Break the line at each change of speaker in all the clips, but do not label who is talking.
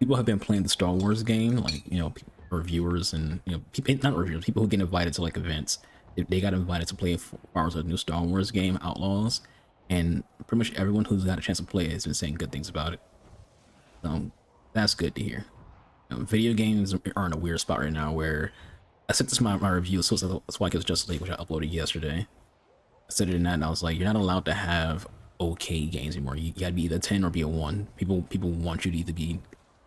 people have been playing the Star Wars game, like reviewers and people, not reviewers, people who get invited to like events. They got invited to play Star Wars, a new Star Wars game, Outlaws, and pretty much everyone who's got a chance to play it has been saying good things about it. So that's good to hear. Video games are in a weird spot right now where I sent this my review, so that's why it was Justice League, which I uploaded yesterday. I said it in that, and I was like, you're not allowed to have okay games anymore. You gotta be either 10 or be a 1. People want you to either be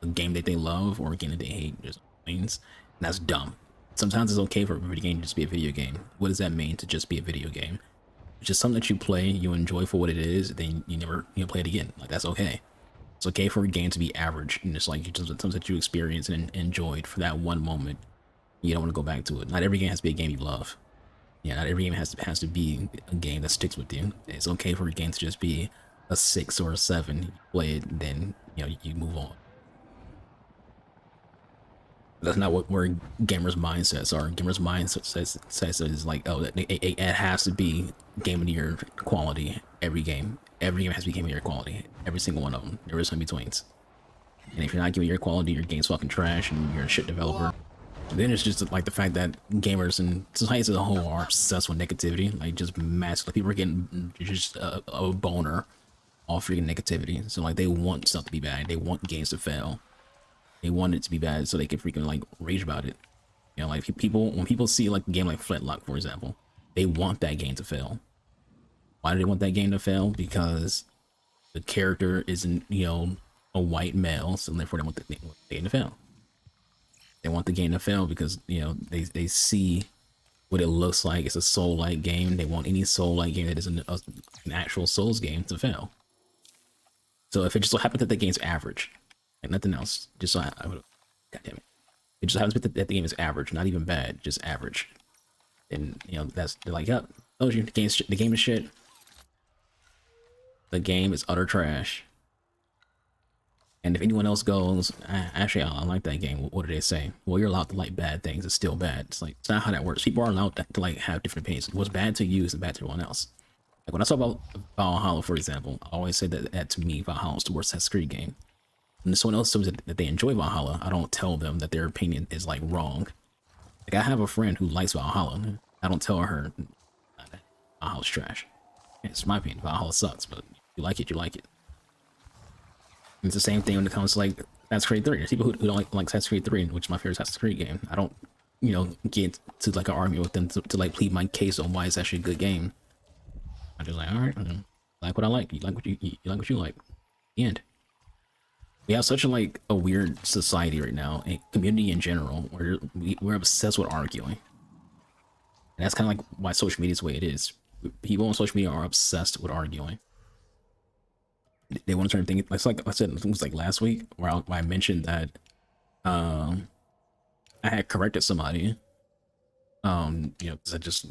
a game that they love or a game that they hate. There's means, and that's dumb. Sometimes it's okay for a video game to just be a video game. What does that mean to just be a video game? It's just something that you play, you enjoy for what it is, then you never play it again. Like that's okay. It's okay for a game to be average, and it's like something that you experienced and enjoyed for that one moment. You don't want to go back to it. Not every game has to be a game you love. Yeah, not every game has to be a game that sticks with you. It's okay for a game to just be a 6 or a 7. You play it, then you move on. That's not what where gamers' mindsets are. Gamers' mindset says is like, oh, it has to be game of the year quality every game. Every game has to be game of the year quality. Every single one of them. There is in betweens. And if you're not giving your quality, your game's fucking trash, and you're a shit developer. Then it's just like the fact that gamers and society as a whole are obsessed with negativity, like just massive. Like people are getting just a boner off freaking negativity. So like they want stuff to be bad. They want games to fail. They want it to be bad so they can freaking like rage about it. Like people, when people see like a game like Flintlock, for example, they want that game to fail. Why do they want that game to fail? Because the character isn't a white male, so therefore they want the game to fail. They want the game to fail because they see what it looks like. It's a soul-like game. They want any soul-like game that is an actual Souls game to fail. So if it just so happens that the game's average, like nothing else, just so I would, God damn it, it just happens that the game is average, not even bad, just average. And that's they're like, yep, oh, the game is shit. The game is utter trash. And if anyone else goes, actually, I like that game, what do they say? Well, you're allowed to like bad things. It's still bad. It's like, it's not how that works. People are allowed to like have different opinions. What's bad to you is bad to everyone else. Like when I talk about Valhalla, for example, I always say that to me, Valhalla is the worst Assassin's Creed game. And if someone else says that they enjoy Valhalla, I don't tell them that their opinion is like wrong. Like I have a friend who likes Valhalla. I don't tell her Valhalla's trash. It's my opinion. Valhalla sucks, but you like it, you like it. It's the same thing when it comes to like Assassin's Creed 3. There's people who don't like Assassin's Creed 3, which is my favorite Assassin's Creed game. I don't, get to like an argument with them to like plead my case on why it's actually a good game. I'm just like, all right, like what I like. You like what you like what you like. The end. We have such a weird society right now, and community in general, where we're obsessed with arguing. And that's kind of like why social media is the way it is. People on social media are obsessed with arguing. They want to turn things like I said, it was like last week where I mentioned that I had corrected somebody. Because I just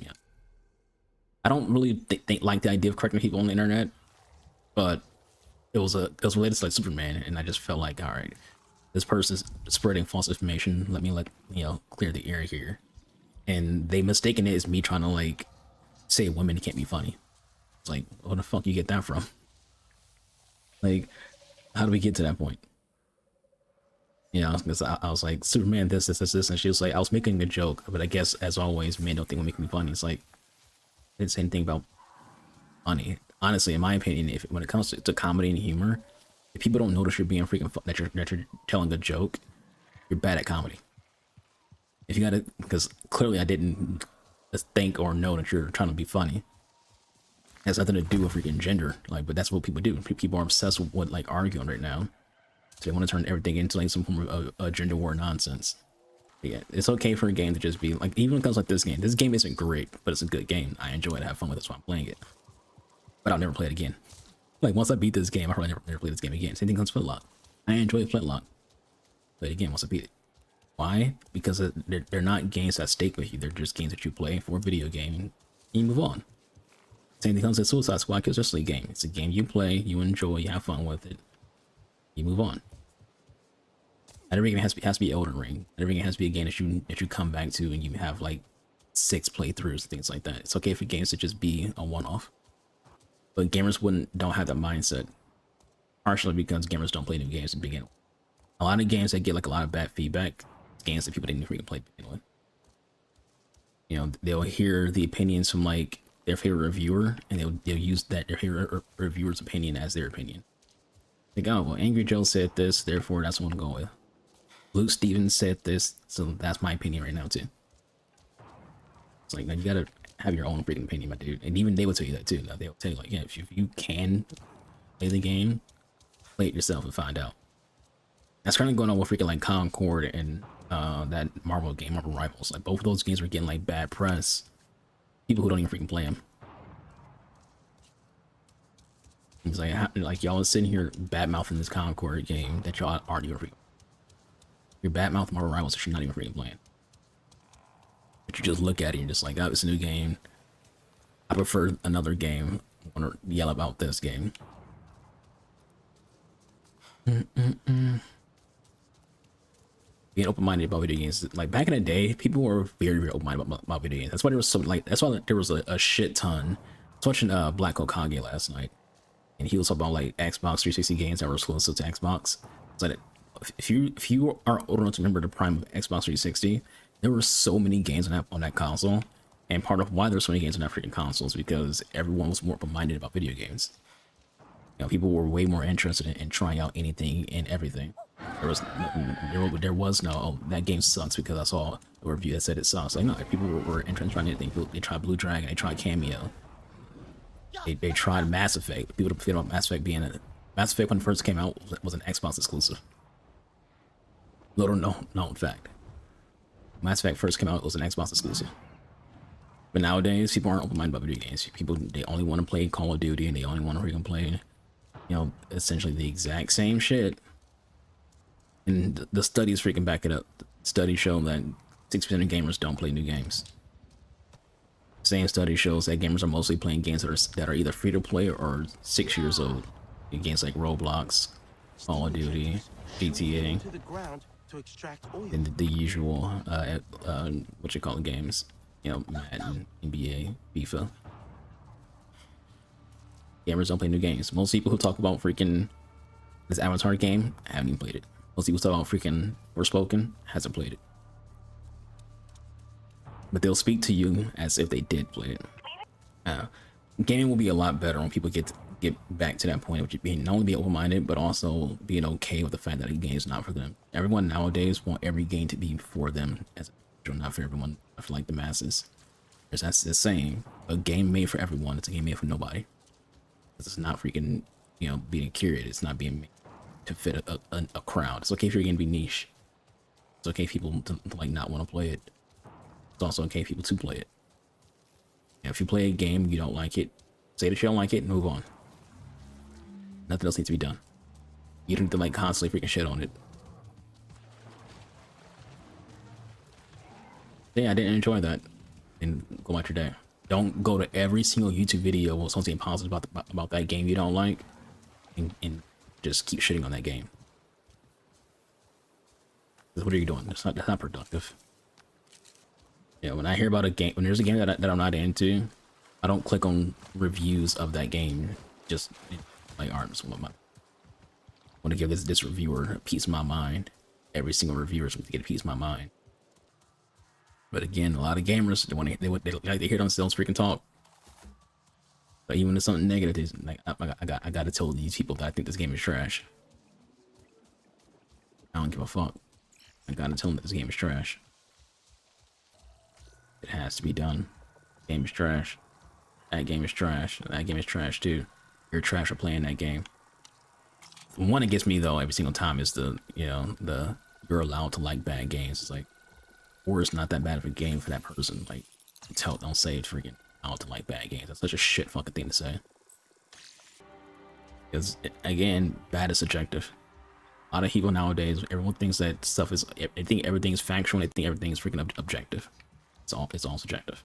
I don't really like the idea of correcting people on the internet, but it was related to like Superman, and I just felt like, all right, this person's spreading false information. Let me clear the air here, and they mistaken it as me trying to like say women can't be funny. It's like, what the fuck you get that from? Like, how do we get to that point? Because I was like, Superman, this, and she was like, I was making a joke, but I guess as always, men don't think we're making me funny. It's like, I didn't say anything about funny. Honestly, in my opinion, when it comes to comedy and humor, if people don't notice you're being freaking that you're telling a joke, you're bad at comedy. If you gotta, because clearly I didn't think or know that you're trying to be funny. It has nothing to do with freaking gender, like, but that's what people do. People are obsessed with like arguing right now, so they want to turn everything into like some form of a gender war nonsense. But yeah, it's okay for a game to just be like, even when it comes like this game. This game isn't great, but it's a good game. I enjoy it, I have fun with it, that's why I'm playing it. But I'll never play it again. Like once I beat this game, I'll probably never play this game again. Same thing comes Flintlock. I enjoy Flintlock. Play it again once I beat it. Why? Because they're not games that stake with you. They're just games that you play for a video game and you move on. Same thing comes to Suicide Squad. It's just a game. It's a game you play, you enjoy, you have fun with it, you move on. Not every game has to be Elden Ring. Not every game has to be a game that you come back to and you have like 6 playthroughs and things like that. It's okay for games to just be a one-off. But gamers don't have that mindset, partially because gamers don't play new games to begin with. A lot of games that get like a lot of bad feedback, games that people didn't freaking play to begin with. You know, they'll hear the opinions from like their favorite reviewer, and they'll use that their favorite reviewer's opinion as their opinion. Like, oh well, Angry Joe said this, therefore that's what I'm going with. Luke Stevens said this, so that's my opinion right now too. It's like, now you gotta have your own freaking opinion, my dude. And even they will tell you that too. Now, they'll tell you like, yeah, if you can play the game, play it yourself and find out. That's currently going on with freaking like Concord and that Marvel game, Marvel Rivals. Like both of those games were getting like bad press. People who don't even freaking play them. It's like y'all are sitting here bad mouthing this Concord game that y'all aren't even freaking. You're bad mouth Marvel Rivals that you're not even freaking playing. But you just look at it and you're just like, oh, it's a new game. I prefer another game. I want to yell about this game. Being open-minded about video games, like back in the day, people were very, very open-minded about video games. That's why there was some like, that's why there was a shit ton. I was watching Black Okage last night, and he was talking about like Xbox 360 games that were exclusive to Xbox. So that if you are old enough to remember the prime of Xbox 360, there were so many games on that console, and part of why there's so many games on that freaking console is because everyone was more open-minded about video games. You know, people were way more interested in trying out anything and everything. There was no, oh, that game sucks because I saw a review that said it sucks. Like, no, people were interested in trying anything. They tried Blue Dragon, they tried Cameo, they tried Mass Effect. People forget about Mass Effect being a Mass Effect when it first came out was an Xbox exclusive. Little known fact. Mass Effect first came out, it was an Xbox exclusive. But nowadays, people aren't open-minded about video games. People, they only want to play Call of Duty, and they only want to freaking play, you know, essentially the exact same shit. And the studies freaking back it up. Studies show that 6% of gamers don't play new games. Same study shows that gamers are mostly playing games that are either free to play or 6 years old. Games like Roblox, Call of Duty, GTA, and the usual what you call it, games. You know, Madden, NBA, FIFA. Gamers don't play new games. Most people who talk about freaking this Avatar game haven't even played it. Most people talk about freaking Forspoken hasn't played it. But they'll speak to you as if they did play it. Gaming will be a lot better when people get back to that point of being not only be open-minded, but also being okay with the fact that a game is not for them. Everyone nowadays want every game to be for them, as not for everyone, for like the masses. That's the saying: a game made for everyone, it's a game made for nobody. It's not freaking, you know, being curated. It's not being made to fit a crowd. It's okay for your game to be niche. It's okay for people to like not want to play it. It's also okay for people to play it. And if you play a game, you don't like it, say that you don't like it and move on. Nothing else needs to be done. You don't need to like constantly freaking shit on it. Yeah, I didn't enjoy that. And go about your day. Don't go to every single YouTube video with something positive about that game you don't like, and just keep shitting on that game. What are you doing? That's not productive. Yeah, when I hear about a game, when there's a game that I'm not into, I don't click on reviews of that game. Just like arms. I want to give this reviewer a piece of my mind. Every single reviewer is going to get a piece of my mind. But again, a lot of gamers they like to hear themselves freaking talk. But even if it's something negative, like I gotta tell these people that I think this game is trash. I don't give a fuck. I gotta tell them that this game is trash. It has to be done. Game is trash. That game is trash. That game is trash too. You're trash for playing that game. The one that gets me though every single time is the you're allowed to like bad games. It's like, or it's not that bad of a game for that person. Like, don't say it's freaking allowed to like bad games. That's such a shit fucking thing to say. Because again, bad is subjective. A lot of people nowadays, everyone thinks that stuff is, they think everything is factual. They think everything is freaking objective. It's all subjective.